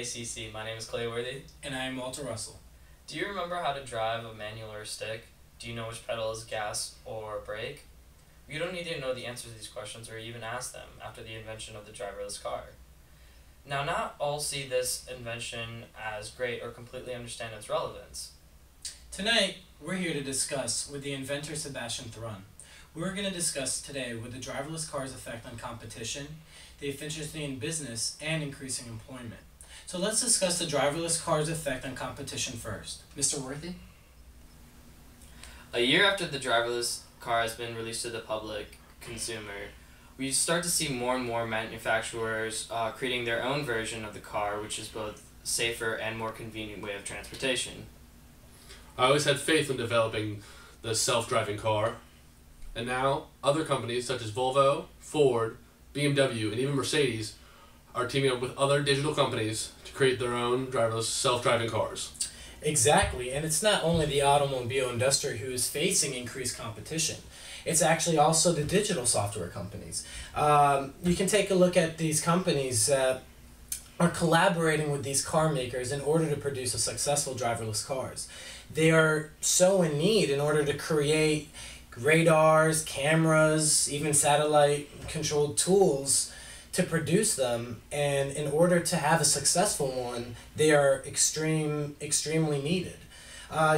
ACC. My name is Clay Worthy. And I am Walter Russell. Do you remember how to drive a manual or a stick? Do you know which pedal is gas or brake? You don't need to know the answers to these questions or even ask them after the invention of the driverless car. Now, not all see this invention as great or completely understand its relevance. Tonight, we're here to discuss with the inventor Sebastian Thrun. We're going to discuss today with the driverless car's effect on competition, the efficiency in business, and increasing employment. So let's discuss the driverless car's effect on competition first. Mr. Worthy? A year after the driverless car has been released to the public consumer, we start to see more and more manufacturers creating their own version of the car, which is both safer and more convenient way of transportation. I always had faith in developing the self-driving car, and now other companies such as Volvo, Ford, BMW, and even Mercedes are teaming up with other digital companies to create their own driverless self-driving cars. Exactly, and it's not only the automobile industry who is facing increased competition. It's actually also the digital software companies. You can take a look at these companies that are collaborating with these car makers in order to produce a successful driverless cars. They are so in need in order to create radars, cameras, even satellite-controlled tools to produce them, and in order to have a successful one, they are extremely needed.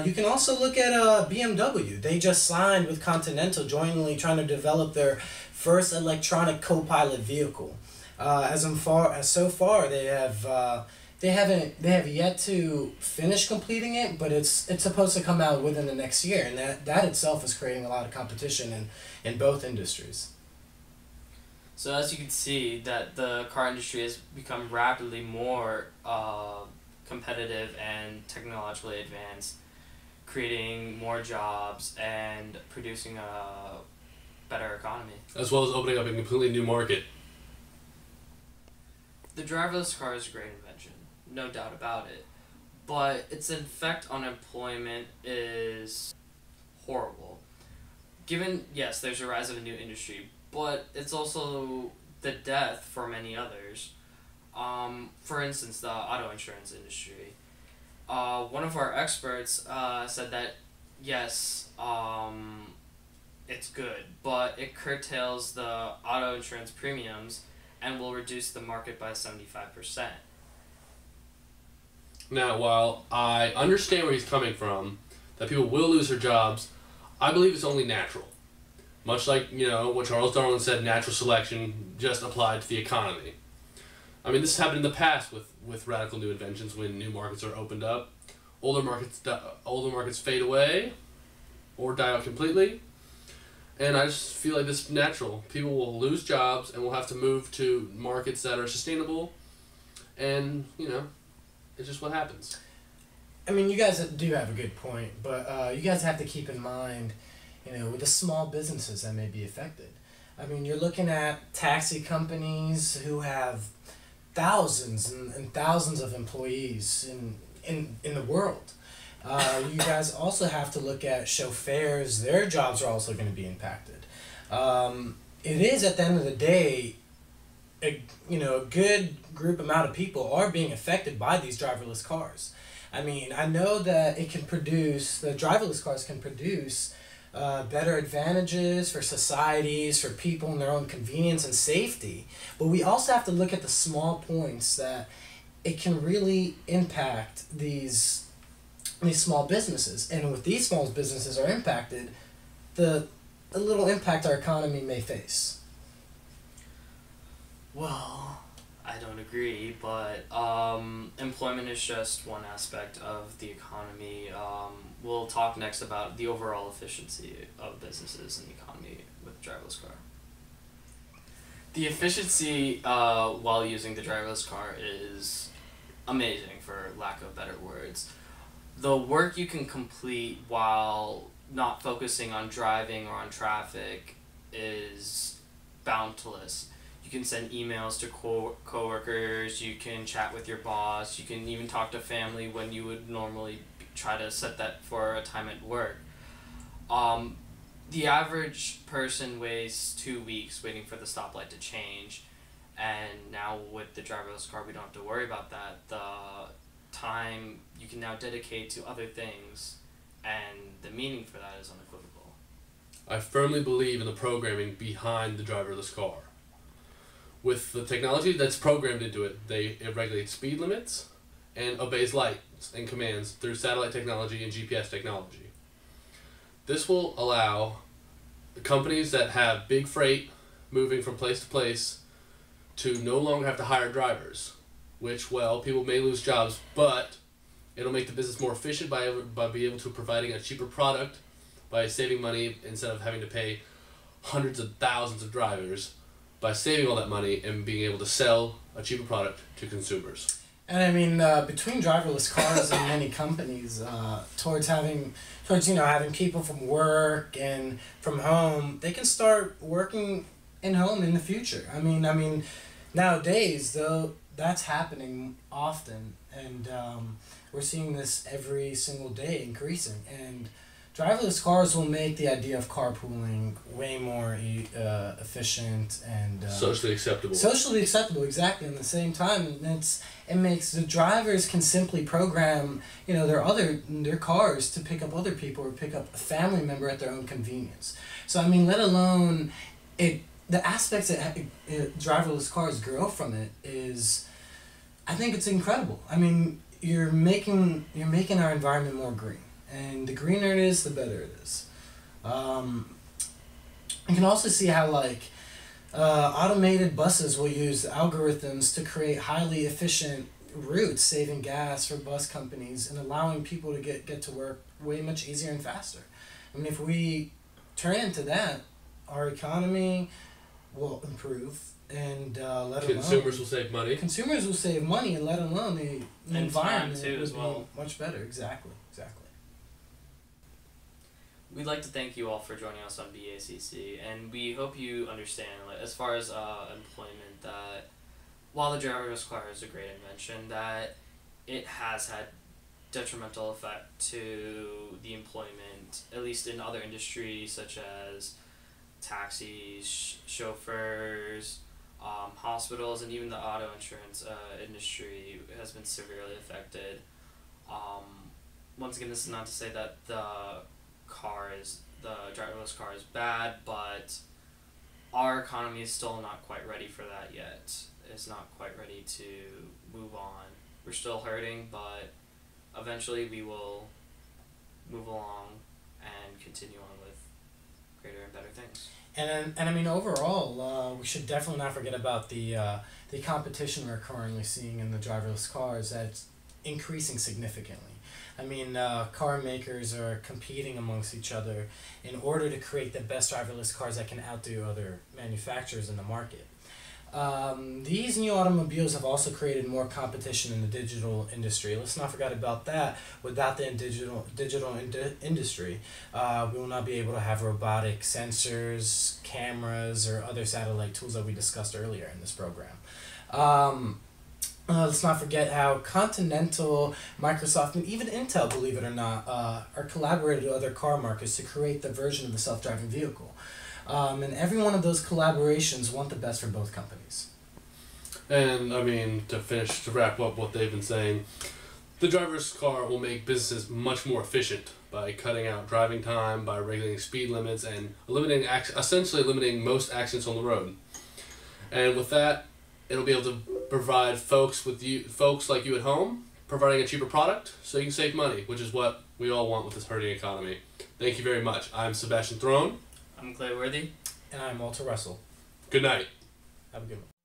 You can also look at BMW. They just signed with Continental, jointly trying to develop their first electronic co-pilot vehicle. So far, they have yet to finish completing it, but it's supposed to come out within the next year, and that itself is creating a lot of competition in both industries. So as you can see, that the car industry has become rapidly more competitive and technologically advanced, creating more jobs and producing a better economy. As well as opening up a completely new market. The driverless car is a great invention, no doubt about it, but its effect on employment is horrible. Given, yes, there's a rise of a new industry, but it's also the death for many others. For instance, the auto insurance industry. One of our experts said that, yes, it's good, but it curtails the auto insurance premiums and will reduce the market by 75%. Now, while I understand where he's coming from, that people will lose their jobs, I believe it's only natural. Much like, what Charles Darwin said, natural selection just applied to the economy. I mean, this has happened in the past with radical new inventions when new markets are opened up. Older markets fade away or die out completely. And I just feel like this is natural. People will lose jobs and will have to move to markets that are sustainable. And, it's just what happens. I mean, you guys do have a good point, but you guys have to keep in mind, with the small businesses that may be affected. I mean, you're looking at taxi companies who have thousands and thousands of employees in the world. You guys also have to look at chauffeurs. Their jobs are also going to be impacted. It is, at the end of the day, a good group amount of people are being affected by these driverless cars. I mean, I know that the driverless cars can produce better advantages for societies, for people in their own convenience and safety, but we also have to look at the small points that it can really impact these small businesses. And with these small businesses are impacted, the little impact our economy may face. Well, I don't agree, but employment is just one aspect of the economy. We'll talk next about the overall efficiency of businesses and the economy with the driverless car. The efficiency while using the driverless car is amazing, for lack of better words. The work you can complete while not focusing on driving or on traffic is boundless. You can send emails to coworkers, you can chat with your boss, you can even talk to family when you would normally try to set that for a time at work. The average person wastes 2 weeks waiting for the stoplight to change, And now with the driverless car, we don't have to worry about that. The time you can now dedicate to other things, and the meaning for that is unequivocal. I firmly believe in the programming behind the driverless car. With the technology that's programmed into it, it regulates speed limits and obeys lights and commands through satellite technology and GPS technology. This will allow the companies that have big freight moving from place to place to no longer have to hire drivers, which, well, people may lose jobs, but it'll make the business more efficient by being able to providing a cheaper product, by saving money instead of having to pay hundreds of thousands of drivers, by saving all that money and being able to sell a cheaper product to consumers. And I mean, between driverless cars and many companies, towards having people from work and from home, they can start working in home in the future. I mean, nowadays though, that's happening often, and we're seeing this every single day increasing. And driverless cars will make the idea of carpooling way more efficient and Socially acceptable. Socially acceptable, exactly. At the same time, it makes the drivers can simply program, their cars to pick up other people or pick up a family member at their own convenience. So I mean, let alone the aspects that driverless cars grow from it is, I think it's incredible. I mean, you're making our environment more green. And the greener it is, the better it is. You can also see how automated buses will use algorithms to create highly efficient routes, saving gas for bus companies and allowing people to get to work way much easier and faster. I mean, if we turn into that, our economy will improve, and consumers will save money. Consumers will save money, and let alone the environment too, as well. Be much better. Exactly. We'd like to thank you all for joining us on BACC, and we hope you understand, as far as employment, that while the driverless car is a great invention, that it has had detrimental effect to the employment, at least in other industries such as taxis, chauffeurs, hospitals, and even the auto insurance industry has been severely affected. Once again, this is not to say that the driverless car is bad, but our economy is still not quite ready for that yet. It's not quite ready to move on. We're still hurting, but eventually we will move along and continue on with greater and better things. And I mean, overall, we should definitely not forget about the competition we're currently seeing in the driverless cars. That's increasing significantly. I mean, car makers are competing amongst each other in order to create the best driverless cars that can outdo other manufacturers in the market. These new automobiles have also created more competition in the digital industry. Let's not forget about that. Without the digital industry, we will not be able to have robotic sensors, cameras, or other satellite tools that we discussed earlier in this program. Let's not forget how Continental, Microsoft, and even Intel, believe it or not, are collaborating with other car makers to create the version of the self-driving vehicle. And every one of those collaborations want the best for both companies. And, I mean, to wrap up what they've been saying, the driverless car will make businesses much more efficient by cutting out driving time, by regulating speed limits, and essentially eliminating most accidents on the road. And with that, it'll be able to provide folks like you at home, providing a cheaper product so you can save money, which is what we all want with this hurting economy. Thank you very much. I'm Sebastian Throne. I'm Clay Worthy. And I'm Walter Russell. Good night. Have a good one.